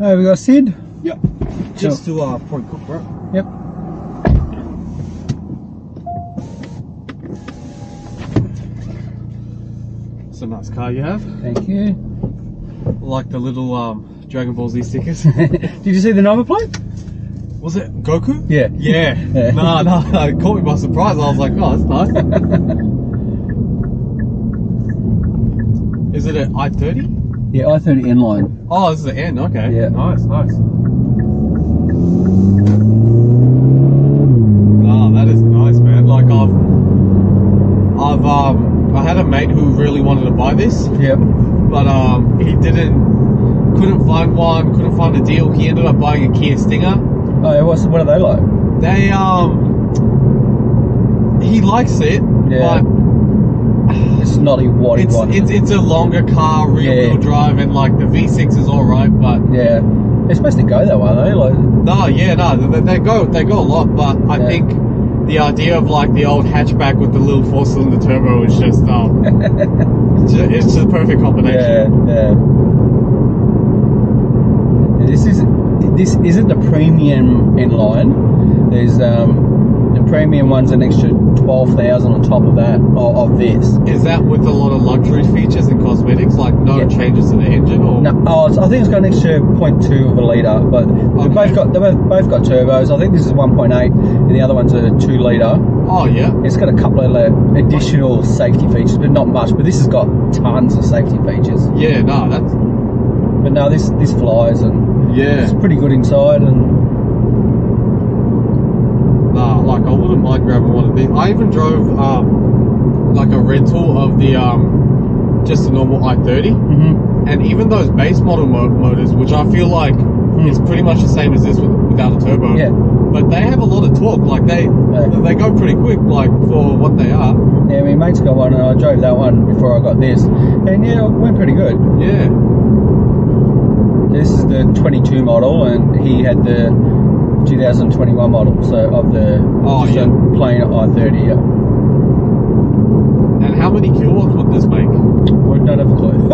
We got Sid. Yep. Just to point cook, bro. Yep. It's a nice car you have. Thank you. Like the little Dragon Ball Z stickers. Did you see the number plate? Was it Goku? Yeah. Yeah. Yeah. No, it caught me by surprise. I was like, oh, that's nice. Is it an i30? Yeah, i30 inline. Oh, this is an N. Okay. Yeah. Nice. Oh, that is nice, man. Like I had a mate who really wanted to buy this. Yep. But he couldn't find one, couldn't find a deal. He ended up buying a Kia Stinger. Oh, yeah, what are they like? They he likes it, Yeah. but It's not what he wanted. it's a longer car, rear-wheel drive, and like the V6 is all right, but Yeah. They're supposed to go that way, aren't they? Like, they go a lot, but I think the idea of like the old hatchback with the little 4-cylinder turbo is just it's just a perfect combination. yeah. This isn't the premium inline. There's the premium one's an extra 12,000 on top of that of this. Is that with a lot of luxury features and cosmetics, like no changes to the engine, or No, I think it's got an extra 0.2 of a litre, but they both got turbos. I think this is 1.8 and the other one's a 2 litre. Oh yeah. It's got a couple of additional safety features, but not much. But this has got tons of safety features. Yeah, no, that's. But no, this flies and it's pretty good inside and. Nah, like I wouldn't mind grabbing one of these. I even drove like a rental of the just a normal i30, and even those base model motors, which I feel like is pretty much the same as this without a turbo. Yeah. But they have a lot of torque. Like they go pretty quick, like for what they are. Yeah, my mate's got one, and I drove that one before I got this, and yeah, it went pretty good. Yeah. This is the 22 model, and he had the 2021 model, so of the plain i30. Yeah. And how many kilowatts would this make? I don't have a clue.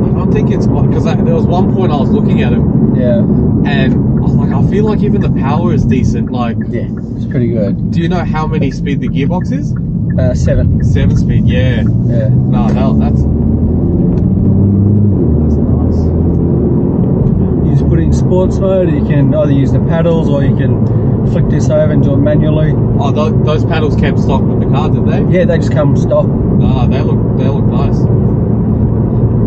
I don't think it's because there was one point I was looking at it. Yeah. And I was like, I feel like even the power is decent. Like, yeah, it's pretty good. Do you know how many speed the gearbox is? 7. 7 speed, yeah. Yeah. No, that's nice. You just put it in sports mode. You can either use the paddles or you can flick this over and do it manually. Oh, those paddles came stock with the car, did they? Yeah, they just come stock. No, they look nice.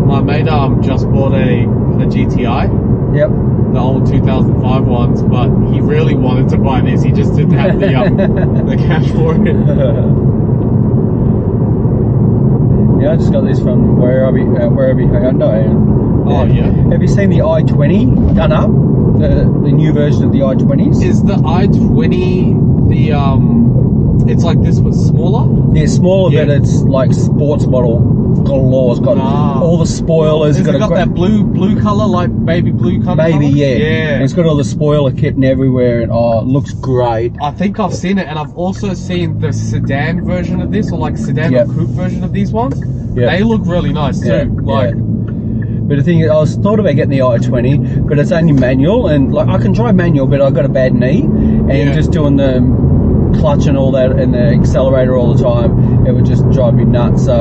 My mate just bought a GTI. Yep. The old 2005 ones, but he really wanted to buy this. He just didn't have the the cash for it. Yeah, I just got this from Werribee Hyundai. Oh yeah. Have you seen the i20 done up? The new version of the i20s. Is the i20 the It's like this but smaller? Yeah, smaller, but it's like sports model galore. It's got all the spoilers. Has it got that blue colour, like baby blue colour? Maybe, yeah. Yeah. And it's got all the spoiler kit and everywhere, and it looks great. I think I've seen it, and I've also seen the sedan version of this, or like sedan or coupe version of these ones. Yeah. They look really nice too. But the thing is, I was thought about getting the i20, but it's only manual, and like I can drive manual, but I've got a bad knee, and just doing the clutch and all that and the accelerator all the time, it would just drive me nuts. So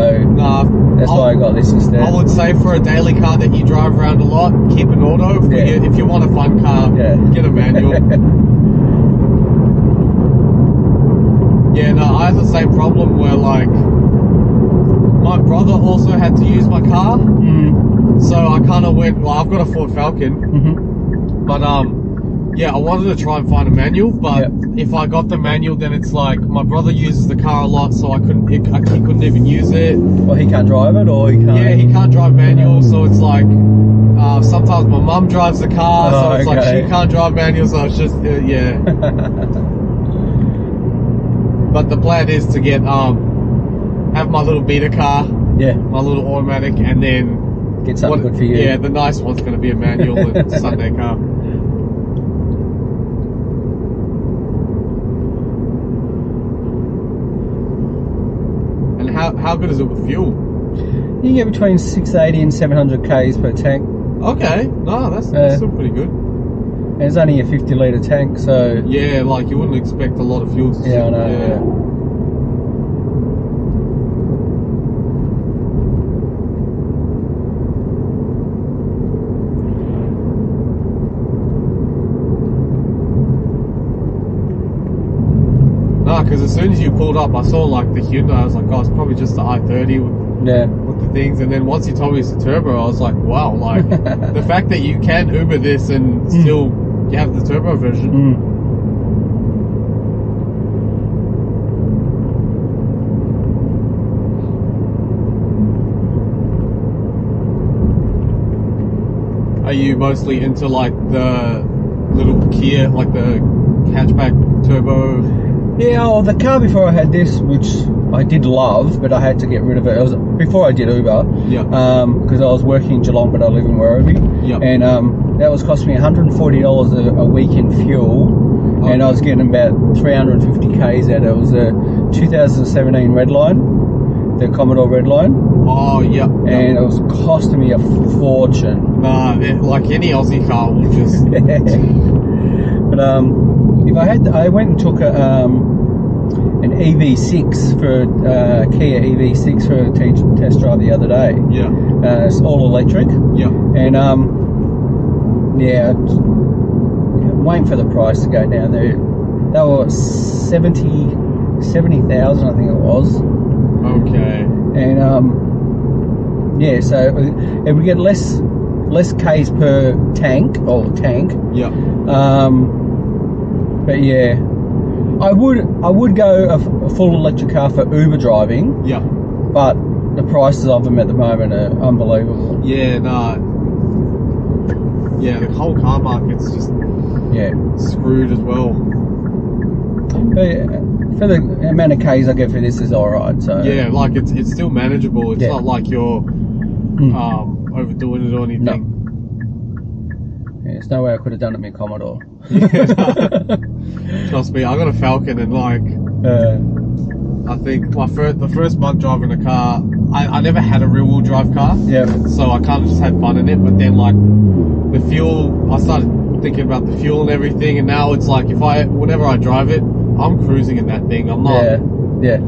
that's why I got this instead. I would say for a daily car that you drive around a lot, keep an auto. If you want a fun car, get a manual. Yeah, no, I have the same problem where like my brother also had to use my car. So I kind of went, well, I've got a Ford Falcon, but yeah, I wanted to try and find a manual, but if I got the manual, then it's like my brother uses the car a lot, so he couldn't even use it. Well, he can't drive it, or he can't. Yeah, he can't drive manual, so it's like sometimes my mum drives the car, so it's like she can't drive manual, so it's just yeah. But the plan is to get have my little beater car, my little automatic, and then get something good for you. Yeah, the nice one's going to be a manual and Sunday car. And how good is it with fuel? You can get between 680 and 700 k's per tank. Okay, no, that's still pretty good. And it's only a 50-litre tank, so... Yeah, like you wouldn't expect a lot of fuel to Yeah, I know, yeah. No, because as soon as you pulled up, I saw like the Hyundai. I was like, oh, it's probably just the i30 with the things. And then once you told me it's a turbo, I was like, wow, like the fact that you can Uber this and still have the turbo version. Are you mostly into like the little Kia, like the hatchback turbo? Yeah, well, the car before I had this, which I did love, but I had to get rid of it. It was before I did Uber. Yeah. Because I was working in Geelong, but I live in Werribee. Yeah. And that was costing me $140 a week in fuel, and I was getting about 350 k's out of it. It was a 2017 Redline, the Commodore Redline. Oh, yeah. And it was costing me a fortune. Nah, like any Aussie car will just... But if I went and took an EV6 for Kia EV6 for a test drive the other day. Yeah. It's all electric. Yeah. And waiting for the price to go down there. They were 70,000, I think it was. Okay. And yeah, so if we get less k's per tank. Yeah. But yeah, I would go a full electric car for Uber driving. Yeah. But the prices of them at the moment are unbelievable. Yeah, nah. Yeah, the whole car market's just screwed as well. But for the amount of k's I get for this is alright. So yeah, like it's still manageable. It's not like you're overdoing it or anything. No. Yeah, there's no way I could have done it in my Commodore. Trust me, I got a Falcon and like I think the first month driving a car, I never had a rear wheel drive car. Yeah. So I kind of just had fun in it. But then like the fuel, I started thinking about the fuel and everything, and now it's like whenever I drive it, I'm cruising in that thing. I'm not. Yeah.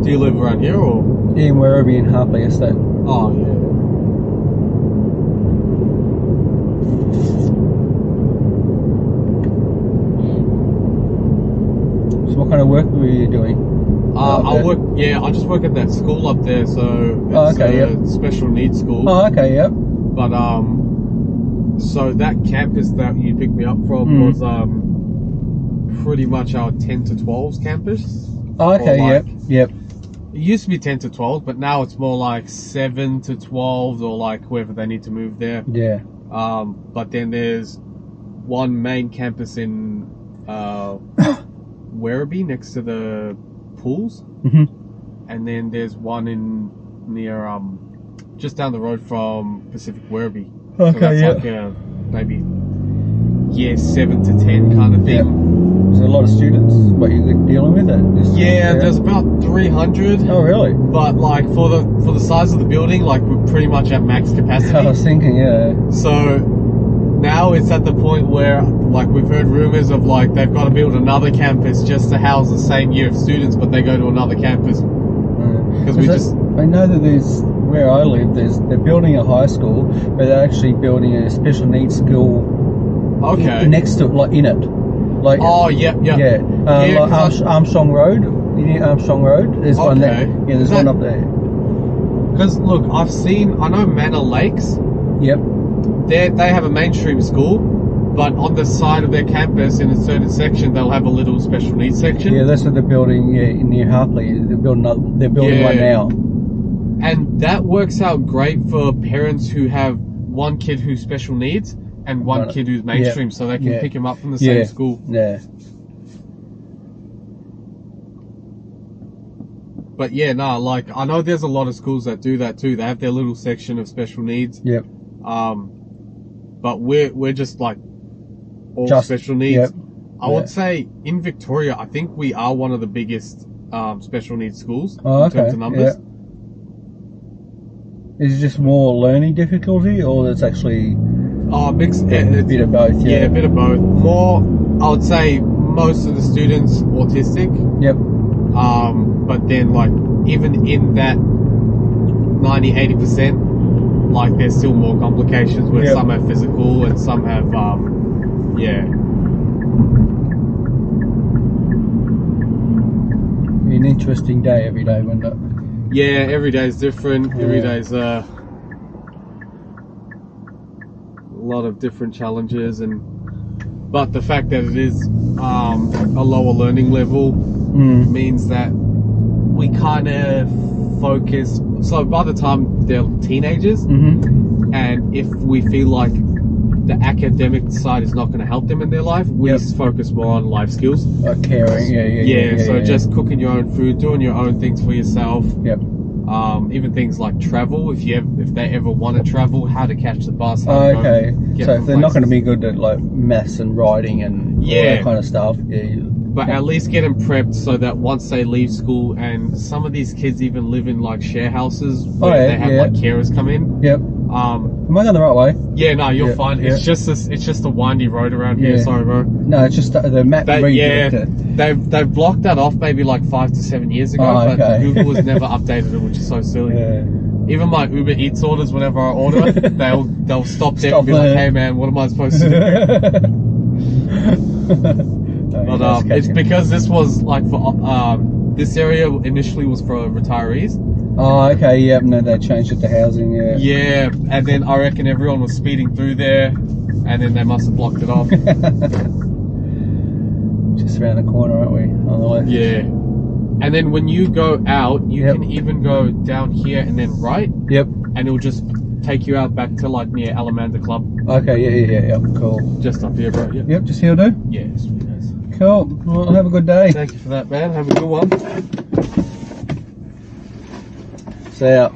Do you live around here or? In Werribee in Hartley Estate. Oh yeah. So what kind of work were you doing? I just work at that school up there, so it's a special needs school. Oh, okay, yep. But so that campus that you picked me up from was pretty much our 10 to 12s campus. Oh, okay, yep. It used to be 10 to 12, but now it's more like 7 to 12, or like whoever they need to move there. Yeah. But then there's one main campus in Werribee next to the pools, and then there's one near just down the road from Pacific Werribee. Okay, so that's like a maybe 7 to 10 kind of thing. Yep. There's a lot of students. What you're dealing with it? There's about 300. Oh, really? But like for the size of the building, like we're pretty much at max capacity. I was thinking, yeah. So now it's at the point where like we've heard rumors of like they've got to build another campus just to house the same year of students, but they go to another campus because I know that there's where I live. They're building a high school, but they're actually building a special needs school. Okay. Next to like in it. Like yeah. Like Armstrong Road. You know Armstrong Road? There's one there. Yeah, there's one up there. Because look, I know Manor Lakes. Yep. They have a mainstream school, but on the side of their campus, in a certain section, they'll have a little special needs section. Yeah, that's what they're building. Yeah, near Hartley, they're building one now. And that works out great for parents who have one kid who's special needs and one kid who's mainstream, so they can pick him up from the same school. Yeah. But yeah, no, like I know there's a lot of schools that do that too. They have their little section of special needs. Yep. But we're just like all special needs. Yep. I would say in Victoria, I think we are one of the biggest special needs schools in terms of numbers. Yeah. Is it just more learning difficulty, or it's actually mixed? a bit of both? Yeah, a bit of both. More, I would say, most of the students autistic. Yep. But then like even in that 90-80%, like there's still more complications where some have physical and some have An interesting day every day, wouldn't it? Yeah, every day is different. Yeah. Every day's a lot of different challenges, but the fact that it is a lower learning level means that we kind of focus. So by the time they're teenagers, and if we feel like the academic side is not going to help them in their life, we focus more on life skills. Like caring, So just cooking your own food, doing your own things for yourself. Yep. Even things like travel. If they ever want to travel, how to catch the bus. So if they're not going to be good at like maths and writing and all that kind of stuff, but at least get them prepped so that once they leave school, and some of these kids even live in like share houses where they have like carers come in. Yep. Am I going the right way? Yeah, no, you're fine. It's just a windy road around here. Sorry, bro. No, it's just the map redirected. They've blocked that off maybe like 5 to 7 years ago, but Google has never updated it, which is so silly. Yeah. Even my Uber Eats orders, whenever I order it, they'll stop there and be like, "Hey man, what am I supposed to do?" But it's because this was like for this area initially was for retirees. Oh, okay, yep, no, they changed it to housing, Yeah, and then I reckon everyone was speeding through there, and then they must have blocked it off. Just around the corner, aren't we, on the left? Yeah. And then when you go out, you can even go down here and then right. Yep. And it'll just take you out back to like near Alamanda Club. Okay, yeah, cool. Just up here, bro. Yep, just here will do? Yeah, sweet as. Cool, well, have a good day. Thank you for that, man. Have a good one. See ya.